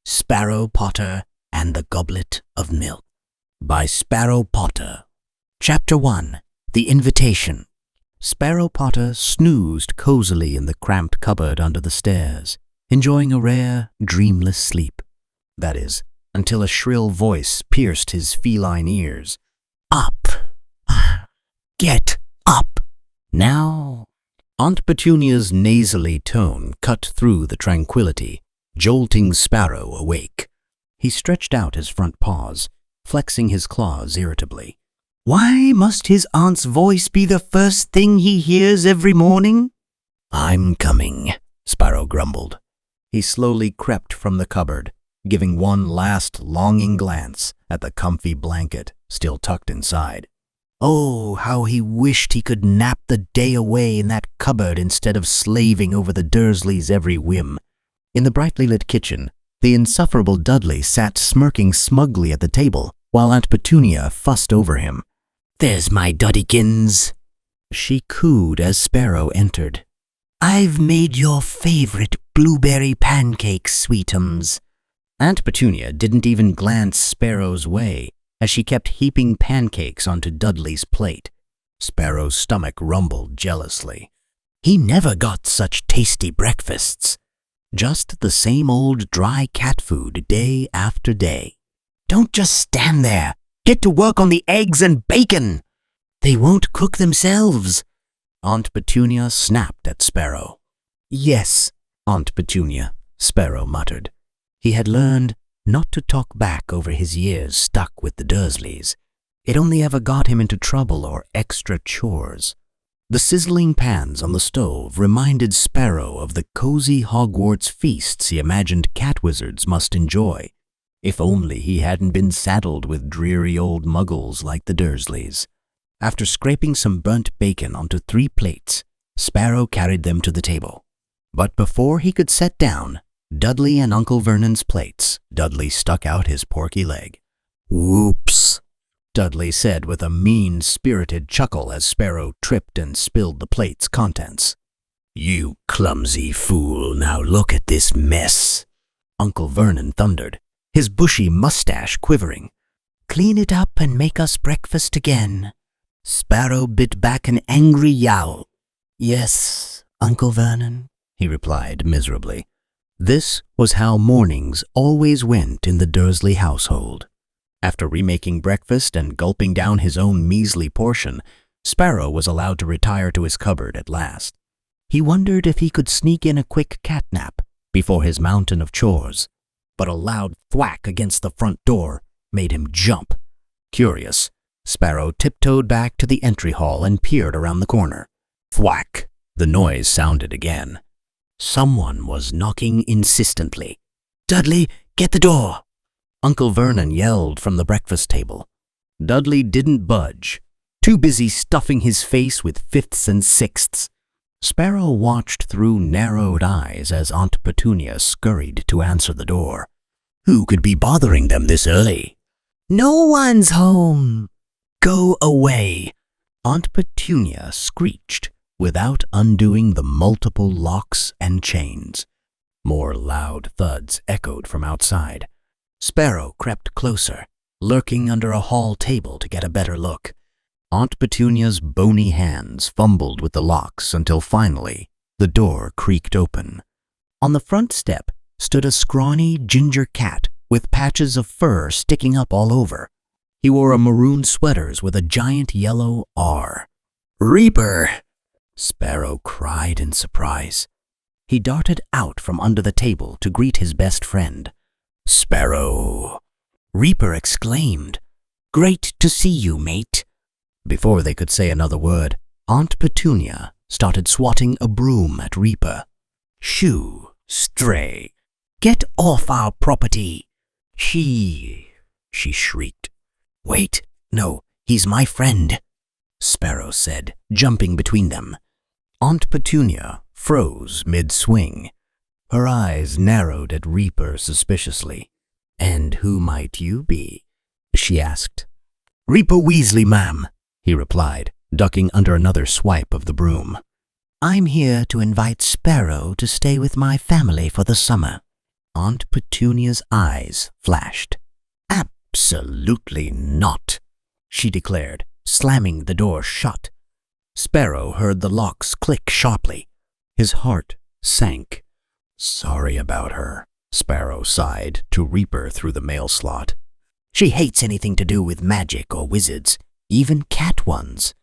Sparrow Potter and the Goblet of Milk by Sparrow Potter. Chapter 1. The Invitation. Sparrow Potter snoozed cozily in the cramped cupboard under the stairs, enjoying a rare, dreamless sleep. That is, until a shrill voice pierced his feline ears. Up! Get up! Now! Aunt Petunia's nasally tone cut through the tranquility, jolting Sparrow awake. He stretched out his front paws, flexing his claws irritably. Why must his aunt's voice be the first thing he hears every morning? I'm coming, Sparrow grumbled. He slowly crept from the cupboard, giving one last longing glance at the comfy blanket still tucked inside. Oh, how he wished he could nap the day away in that cupboard instead of slaving over the Dursleys' every whim. In the brightly lit kitchen, the insufferable Dudley sat smirking smugly at the table, while Aunt Petunia fussed over him. There's my Duddykins, she cooed as Sparrow entered. I've made your favorite blueberry pancakes, sweetums. Aunt Petunia didn't even glance Sparrow's way, as she kept heaping pancakes onto Dudley's plate. Sparrow's stomach rumbled jealously. He never got such tasty breakfasts. Just the same old dry cat food day after day. Don't just stand there. Get to work on the eggs and bacon. They won't cook themselves. Aunt Petunia snapped at Sparrow. Yes, Aunt Petunia, Sparrow muttered. He had learned not to talk back over his years stuck with the Dursleys. It only ever got him into trouble or extra chores. The sizzling pans on the stove reminded Sparrow of the cozy Hogwarts feasts he imagined cat wizards must enjoy. If only he hadn't been saddled with dreary old muggles like the Dursleys. After scraping some burnt bacon onto 3 plates, Sparrow carried them to the table. But before he could set down Dudley and Uncle Vernon's plates, Dudley stuck out his porky leg. Whoops, Dudley said with a mean-spirited chuckle as Sparrow tripped and spilled the plate's contents. You clumsy fool, now look at this mess, Uncle Vernon thundered, his bushy mustache quivering. Clean it up and make us breakfast again. Sparrow bit back an angry yowl. Yes, Uncle Vernon, he replied miserably. This was how mornings always went in the Dursley household. After remaking breakfast and gulping down his own measly portion, Sparrow was allowed to retire to his cupboard at last. He wondered if he could sneak in a quick cat nap before his mountain of chores, but a loud thwack against the front door made him jump. Curious, Sparrow tiptoed back to the entry hall and peered around the corner. Thwack! The noise sounded again. Someone was knocking insistently. Dudley, get the door! Uncle Vernon yelled from the breakfast table. Dudley didn't budge, too busy stuffing his face with fifths and sixths. Sparrow watched through narrowed eyes as Aunt Petunia scurried to answer the door. Who could be bothering them this early? No one's home. Go away, Aunt Petunia screeched without undoing the multiple locks and chains. More loud thuds echoed from outside. Sparrow crept closer, lurking under a hall table to get a better look. Aunt Petunia's bony hands fumbled with the locks until finally the door creaked open. On the front step stood a scrawny ginger cat with patches of fur sticking up all over. He wore a maroon sweater with a giant yellow R. Reaper! Sparrow cried in surprise. He darted out from under the table to greet his best friend. Sparrow! Reaper exclaimed. Great to see you, mate. Before they could say another word, Aunt Petunia started swatting a broom at Reaper. Shoo, stray, get off our property. She shrieked. Wait, no, he's my friend, Sparrow said, jumping between them. Aunt Petunia froze mid-swing. Her eyes narrowed at Reaper suspiciously. And who might you be? She asked. Reaper Weasley, ma'am, he replied, ducking under another swipe of the broom. I'm here to invite Sparrow to stay with my family for the summer. Aunt Petunia's eyes flashed. "Absolutely not," she declared, slamming the door shut. Sparrow heard the locks click sharply. His heart sank. "Sorry about her," Sparrow sighed to Reaper through the mail slot. "She hates anything to do with magic or wizards, even cat ones."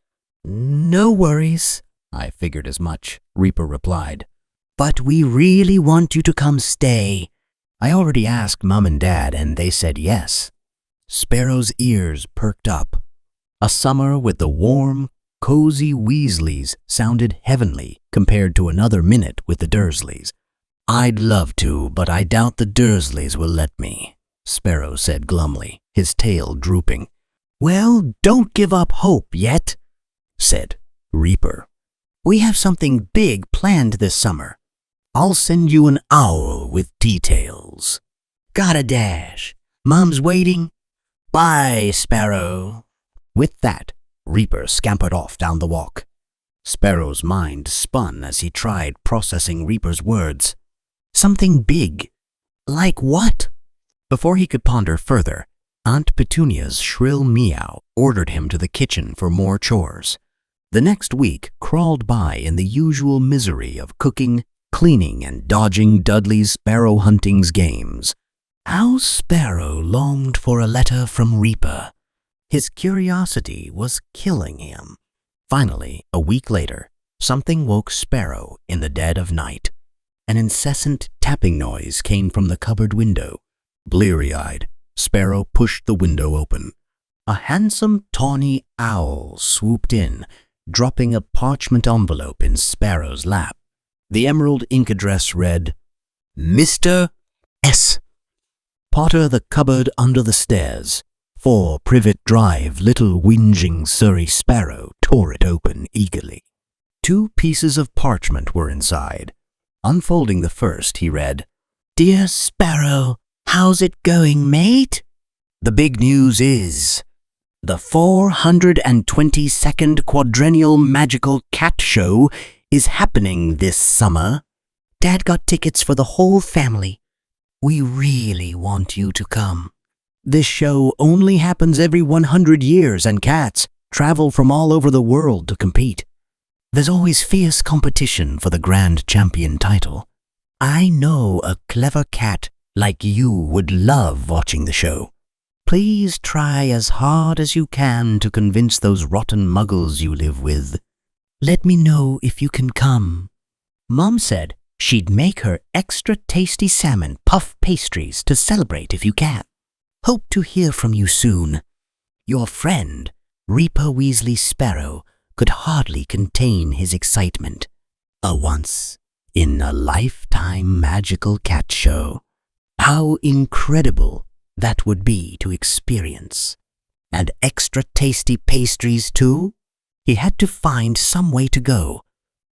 "No worries." "I figured as much," Reaper replied. "But we really want you to come stay. I already asked Mom and Dad, and they said yes." Sparrow's ears perked up. A summer with the warm, cozy Weasleys sounded heavenly compared to another minute with the Dursleys. "I'd love to, but I doubt the Dursleys will let me," Sparrow said glumly, his tail drooping. "Well, don't give up hope yet," said Reaper. "We have something big planned this summer. I'll send you an owl with details. Gotta dash. Mom's waiting. Bye, Sparrow." With that, Reaper scampered off down the walk. Sparrow's mind spun as he tried processing Reaper's words. Something big. Like what? Before he could ponder further, Aunt Petunia's shrill meow ordered him to the kitchen for more chores. The next week crawled by in the usual misery of cooking, cleaning, and dodging Dudley's sparrow hunting's games. How Sparrow longed for a letter from Reaper. His curiosity was killing him. Finally, a week later, something woke Sparrow in the dead of night. An incessant tapping noise came from the cupboard window. Bleary-eyed, Sparrow pushed the window open. A handsome tawny owl swooped in, dropping a parchment envelope in Sparrow's lap. The emerald ink address read, "Mr. S. Potter, the cupboard under the stairs. 4 Privet Drive, Little Whinging Surrey." Sparrow tore it open eagerly. 2 pieces of parchment were inside. Unfolding the first, he read, "Dear Sparrow, how's it going, mate? The big news is the 422nd Quadrennial Magical Cat Show is happening this summer. Dad got tickets for the whole family. We really want you to come. This show only happens every 100 years and cats travel from all over the world to compete. There's always fierce competition for the grand champion title. I know a clever cat like you would love watching the show. Please try as hard as you can to convince those rotten muggles you live with. Let me know if you can come." Mom said she'd make her extra tasty salmon puff pastries to celebrate if you can. Hope to hear from you soon. Your friend, Reaper Weasley Sparrow, could hardly contain his excitement. A once-in-a-lifetime magical cat show. How incredible that would be to experience. And extra tasty pastries too? He had to find some way to go.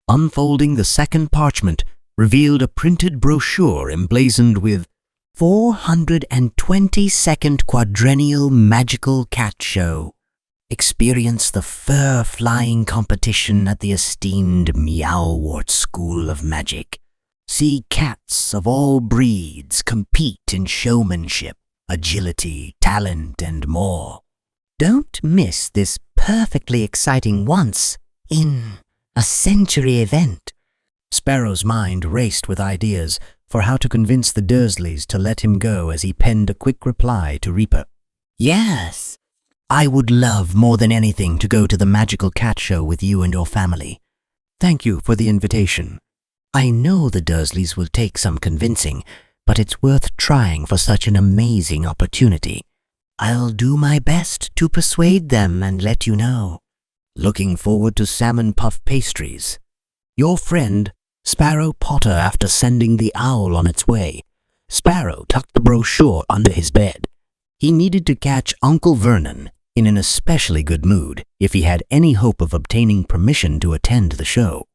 Unfolding the second parchment revealed a printed brochure emblazoned with 422nd Quadrennial Magical Cat Show. Experience the fur-flying competition at the esteemed Meowwort School of Magic. See cats of all breeds compete in showmanship, agility, talent, and more. Don't miss this perfectly exciting once-in-a-century event." Sparrow's mind raced with ideas for how to convince the Dursleys to let him go as he penned a quick reply to Reaper. "Yes, I would love more than anything to go to the Magical Cat Show with you and your family. Thank you for the invitation. I know the Dursleys will take some convincing, but it's worth trying for such an amazing opportunity. I'll do my best to persuade them and let you know. Looking forward to salmon puff pastries. Your friend, Sparrow Potter." After sending the owl on its way, Sparrow tucked the brochure under his bed. He needed to catch Uncle Vernon in an especially good mood if he had any hope of obtaining permission to attend the show.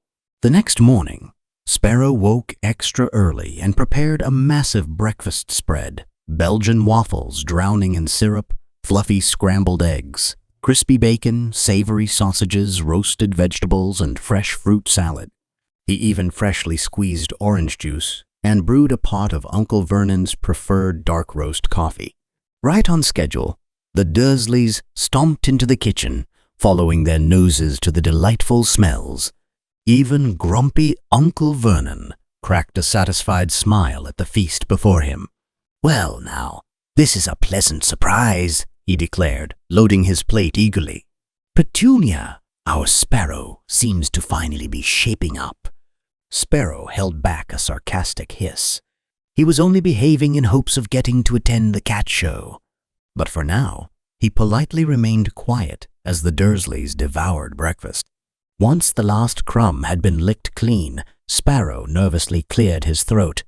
The next morning, Sparrow woke extra early and prepared a massive breakfast spread. Belgian waffles drowning in syrup, fluffy scrambled eggs, crispy bacon, savory sausages, roasted vegetables, and fresh fruit salad. He even freshly squeezed orange juice and brewed a pot of Uncle Vernon's preferred dark roast coffee. Right on schedule, the Dursleys stomped into the kitchen, following their noses to the delightful smells. Even grumpy Uncle Vernon cracked a satisfied smile at the feast before him. "Well now, this is a pleasant surprise," he declared, loading his plate eagerly. "Petunia, our Sparrow, seems to finally be shaping up." Sparrow held back a sarcastic hiss. He was only behaving in hopes of getting to attend the cat show. But for now, he politely remained quiet as the Dursleys devoured breakfast. Once the last crumb had been licked clean, Sparrow nervously cleared his throat.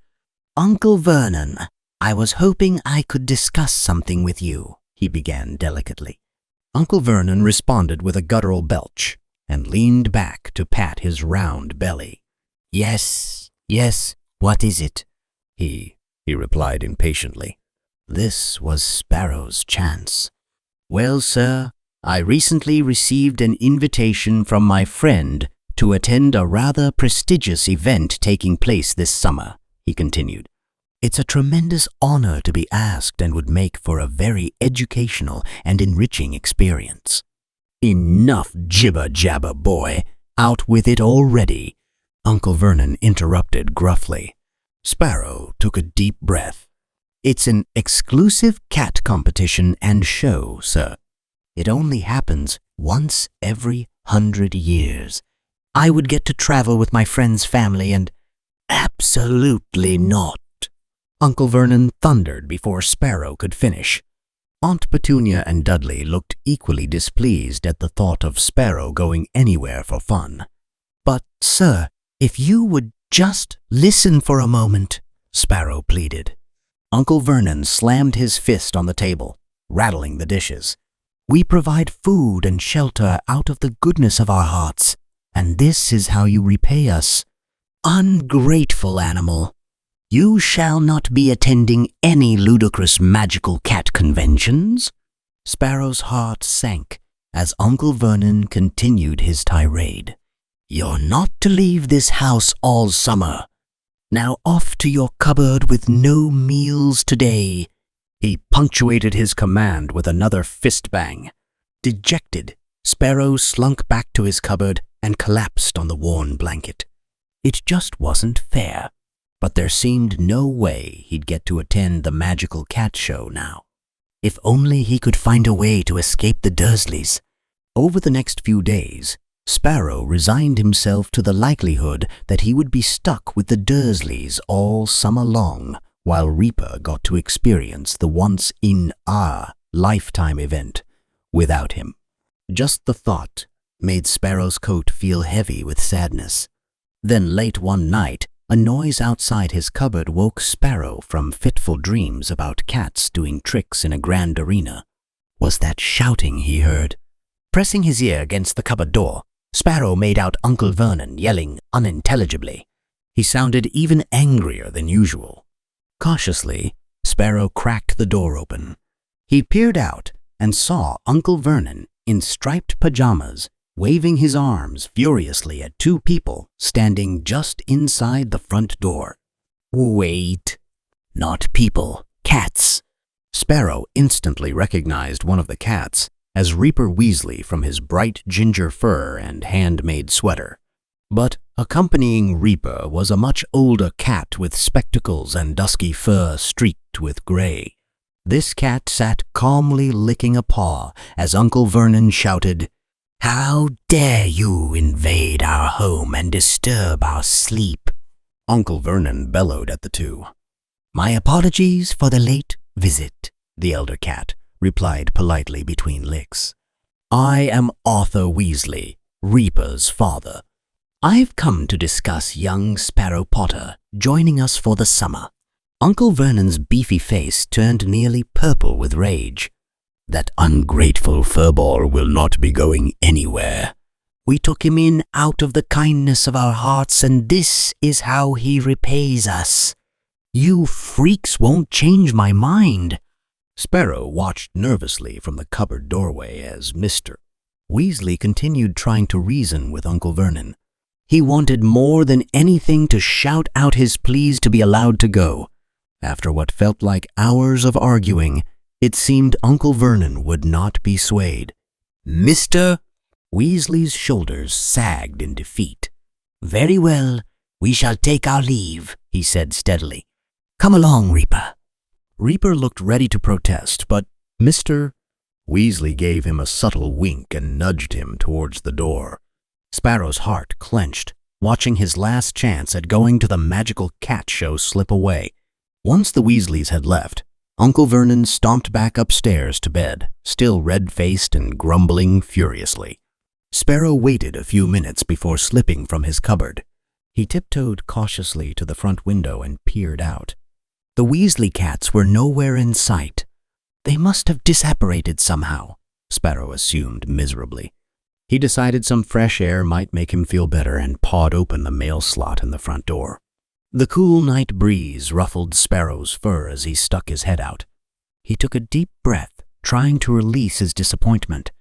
"Uncle Vernon, I was hoping I could discuss something with you," he began delicately. Uncle Vernon responded with a guttural belch and leaned back to pat his round belly. Yes, what is it?" he replied impatiently. This was Sparrow's chance. "Well, sir, I recently received an invitation from my friend to attend a rather prestigious event taking place this summer," he continued. "It's a tremendous honor to be asked and would make for a very educational and enriching experience." "Enough jibber-jabber, boy. Out with it already," Uncle Vernon interrupted gruffly. Sparrow took a deep breath. "It's an exclusive cat competition and show, sir. It only happens once every 100 years. I would get to travel with my friend's family and—" "Absolutely not," Uncle Vernon thundered before Sparrow could finish. Aunt Petunia and Dudley looked equally displeased at the thought of Sparrow going anywhere for fun. "But, sir, if you would just listen for a moment," Sparrow pleaded. Uncle Vernon slammed his fist on the table, rattling the dishes. "We provide food and shelter out of the goodness of our hearts, and this is how you repay us. Ungrateful animal! You shall not be attending any ludicrous magical cat conventions." Sparrow's heart sank as Uncle Vernon continued his tirade. "You're not to leave this house all summer. Now off to your cupboard with no meals today." He punctuated his command with another fist bang. Dejected, Sparrow slunk back to his cupboard and collapsed on the worn blanket. It just wasn't fair, but there seemed no way he'd get to attend the magical cat show now. If only he could find a way to escape the Dursleys. Over the next few days, Sparrow resigned himself to the likelihood that he would be stuck with the Dursleys all summer long, while Reaper got to experience the once-in-a-lifetime event without him. Just the thought made Sparrow's coat feel heavy with sadness. Then late one night, a noise outside his cupboard woke Sparrow from fitful dreams about cats doing tricks in a grand arena. Was that shouting he heard? Pressing his ear against the cupboard door, Sparrow made out Uncle Vernon yelling unintelligibly. He sounded even angrier than usual. Cautiously, Sparrow cracked the door open. He peered out and saw Uncle Vernon in striped pajamas, waving his arms furiously at two people standing just inside the front door. "Wait. Not people, cats." Sparrow instantly recognized one of the cats as Reaper Weasley from his bright ginger fur and handmade sweater. But accompanying Reaper was a much older cat with spectacles and dusky fur streaked with gray. This cat sat calmly licking a paw as Uncle Vernon shouted, "How dare you invade our home and disturb our sleep?" Uncle Vernon bellowed at the two. "My apologies for the late visit," the elder cat replied politely between licks. "I am Arthur Weasley, Reaper's father. I've come to discuss young Sparrow Potter joining us for the summer." Uncle Vernon's beefy face turned nearly purple with rage. "That ungrateful furball will not be going anywhere. We took him in out of the kindness of our hearts, and this is how he repays us. You freaks won't change my mind." Sparrow watched nervously from the cupboard doorway as Mr. Weasley continued trying to reason with Uncle Vernon. He wanted more than anything to shout out his pleas to be allowed to go. After what felt like hours of arguing, it seemed Uncle Vernon would not be swayed. "Mr. Weasley's shoulders sagged in defeat. "Very well, we shall take our leave," he said steadily. "Come along, Reaper." Reaper looked ready to protest, but Mr. Weasley gave him a subtle wink and nudged him towards the door. Sparrow's heart clenched, watching his last chance at going to the magical cat show slip away. Once the Weasleys had left, Uncle Vernon stomped back upstairs to bed, still red-faced and grumbling furiously. Sparrow waited a few minutes before slipping from his cupboard. He tiptoed cautiously to the front window and peered out. The Weasley cats were nowhere in sight. They must have disapparated somehow, Sparrow assumed miserably. He decided some fresh air might make him feel better and pawed open the mail slot in the front door. The cool night breeze ruffled Sparrow's fur as he stuck his head out. He took a deep breath, trying to release his disappointment.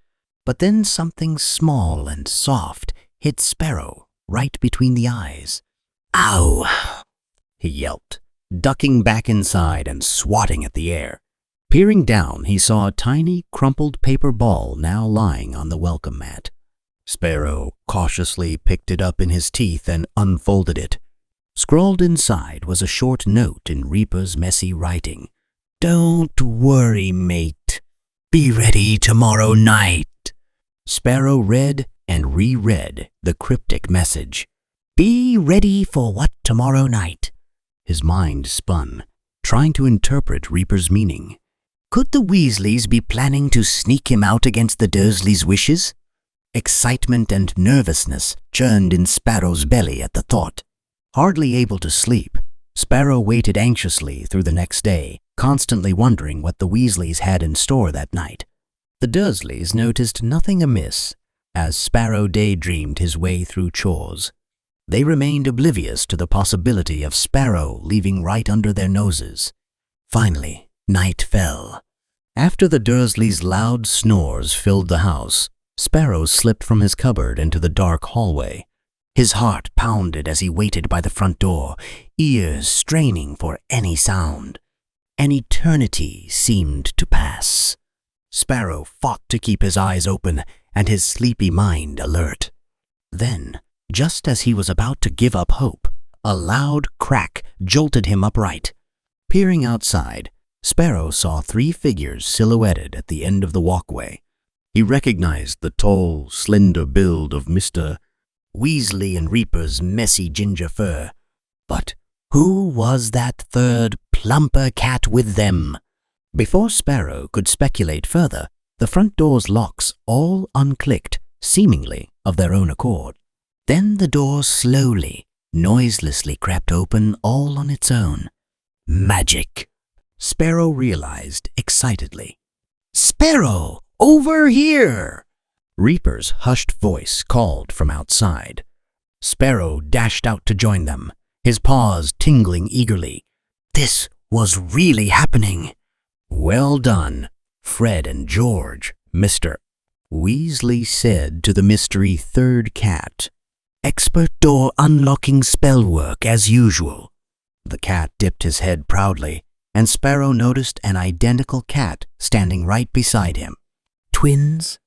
But then something small and soft hit Sparrow right between the eyes. "Ow!" he yelped, ducking back inside and swatting at the air. Peering down, he saw a tiny, crumpled paper ball now lying on the welcome mat. Sparrow cautiously picked it up in his teeth and unfolded it. Scrawled inside was a short note in Reaper's messy writing. "Don't worry, mate. Be ready tomorrow night." Sparrow read and reread the cryptic message. "Be ready for what tomorrow night?" His mind spun, trying to interpret Reaper's meaning. Could the Weasleys be planning to sneak him out against the Dursleys' wishes? Excitement and nervousness churned in Sparrow's belly at the thought. Hardly able to sleep, Sparrow waited anxiously through the next day, constantly wondering what the Weasleys had in store that night. The Dursleys noticed nothing amiss as Sparrow daydreamed his way through chores. They remained oblivious to the possibility of Sparrow leaving right under their noses. Finally, night fell. After the Dursleys' loud snores filled the house, Sparrow slipped from his cupboard into the dark hallway. His heart pounded as he waited by the front door, ears straining for any sound. An eternity seemed to pass. Sparrow fought to keep his eyes open and his sleepy mind alert. Then, just as he was about to give up hope, a loud crack jolted him upright. Peering outside, Sparrow saw 3 figures silhouetted at the end of the walkway. He recognized the tall, slender build of Mr. Weasley and Reaper's messy ginger fur. But who was that third, plumper cat with them? Before Sparrow could speculate further, the front door's locks all unclicked, seemingly of their own accord. Then the door slowly, noiselessly crept open all on its own. Magic! Sparrow realized excitedly. "Sparrow, over here!" Reaper's hushed voice called from outside. Sparrow dashed out to join them, his paws tingling eagerly. This was really happening. "Well done, Fred and George," Mr. Weasley said to the mystery third cat. "Expert door unlocking spell work as usual." The cat dipped his head proudly, and Sparrow noticed an identical cat standing right beside him. Twins?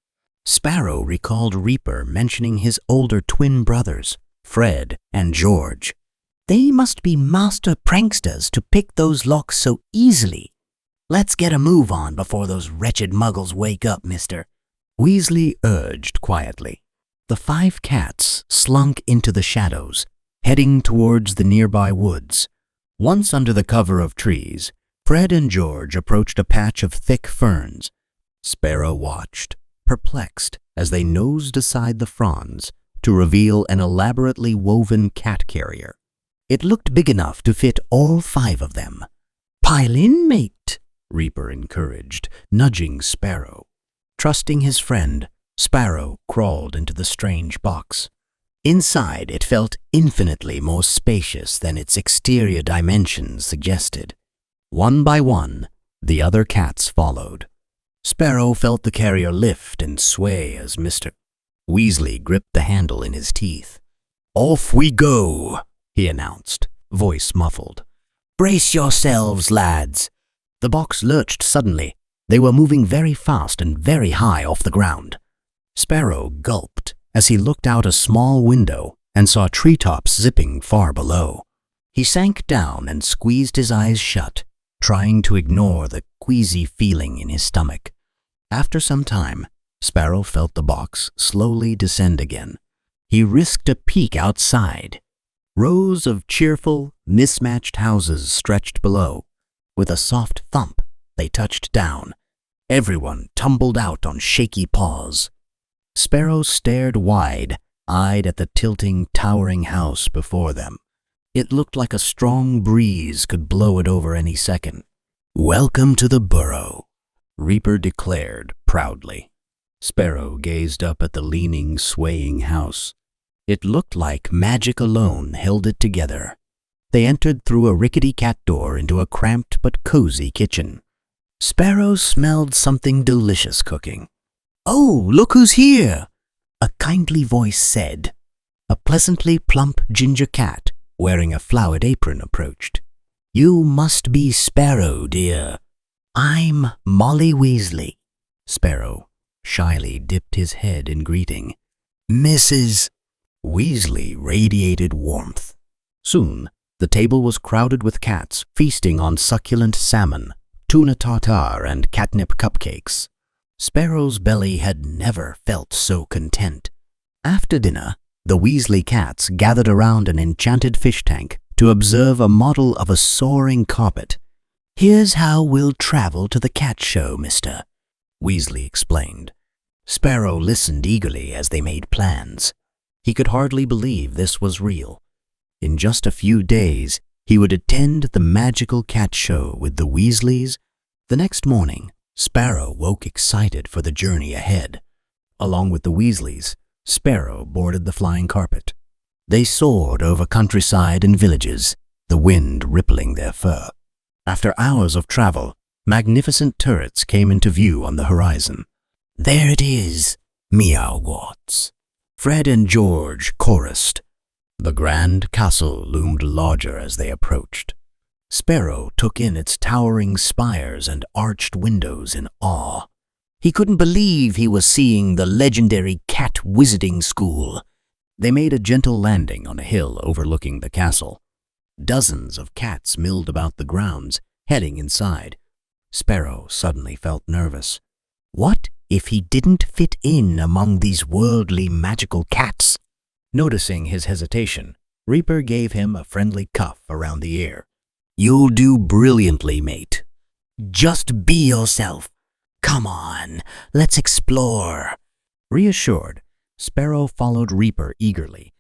Sparrow recalled Reaper mentioning his older twin brothers, Fred and George. They must be master pranksters to pick those locks so easily. "Let's get a move on before those wretched muggles wake up, mister," Weasley urged quietly. The 5 cats slunk into the shadows, heading towards the nearby woods. Once under the cover of trees, Fred and George approached a patch of thick ferns. Sparrow watched, perplexed, as they nosed aside the fronds to reveal an elaborately woven cat carrier. It looked big enough to fit all 5 of them. "Pile in, mate," Reaper encouraged, nudging Sparrow. Trusting his friend, Sparrow crawled into the strange box. Inside, it felt infinitely more spacious than its exterior dimensions suggested. One by one, the other cats followed. Sparrow felt the carrier lift and sway as Mr. Weasley gripped the handle in his teeth. "Off we go," he announced, voice muffled. "Brace yourselves, lads." The box lurched suddenly. They were moving very fast and very high off the ground. Sparrow gulped as he looked out a small window and saw treetops zipping far below. He sank down and squeezed his eyes shut, trying to ignore the queasy feeling in his stomach. After some time, Sparrow felt the box slowly descend again. He risked a peek outside. Rows of cheerful, mismatched houses stretched below. With a soft thump, they touched down. Everyone tumbled out on shaky paws. Sparrow stared wide-eyed at the tilting, towering house before them. It looked like a strong breeze could blow it over any second. "Welcome to the burrow," Reaper declared proudly. Sparrow gazed up at the leaning, swaying house. It looked like magic alone held it together. They entered through a rickety cat door into a cramped but cozy kitchen. Sparrow smelled something delicious cooking. "Oh, look who's here!" a kindly voice said. A pleasantly plump ginger cat wearing a flowered apron approached. "You must be Sparrow, dear." "I'm Molly Weasley." Sparrow shyly dipped his head in greeting. "Mrs. Weasley radiated warmth. Soon, the table was crowded with cats feasting on succulent salmon, tuna tartare, and catnip cupcakes. Sparrow's belly had never felt so content. After dinner, the Weasley cats gathered around an enchanted fish tank to observe a model of a soaring carpet. "Here's how we'll travel to the cat show, mister," Weasley explained. Sparrow listened eagerly as they made plans. He could hardly believe this was real. In just a few days, he would attend the magical cat show with the Weasleys. The next morning, Sparrow woke excited for the journey ahead. Along with the Weasleys, Sparrow boarded the flying carpet. They soared over countryside and villages, the wind rippling their fur. After hours of travel, magnificent turrets came into view on the horizon. "There it is," Meowwarts. Fred and George chorused. The grand castle loomed larger as they approached. Sparrow took in its towering spires and arched windows in awe. He couldn't believe he was seeing the legendary cat wizarding school. They made a gentle landing on a hill overlooking the castle. Dozens of cats milled about the grounds, heading inside. Sparrow suddenly felt nervous. What if he didn't fit in among these worldly magical cats? Noticing his hesitation, Reaper gave him a friendly cuff around the ear. "You'll do brilliantly, mate. Just be yourself. Come on, let's explore." Reassured, Sparrow followed Reaper eagerly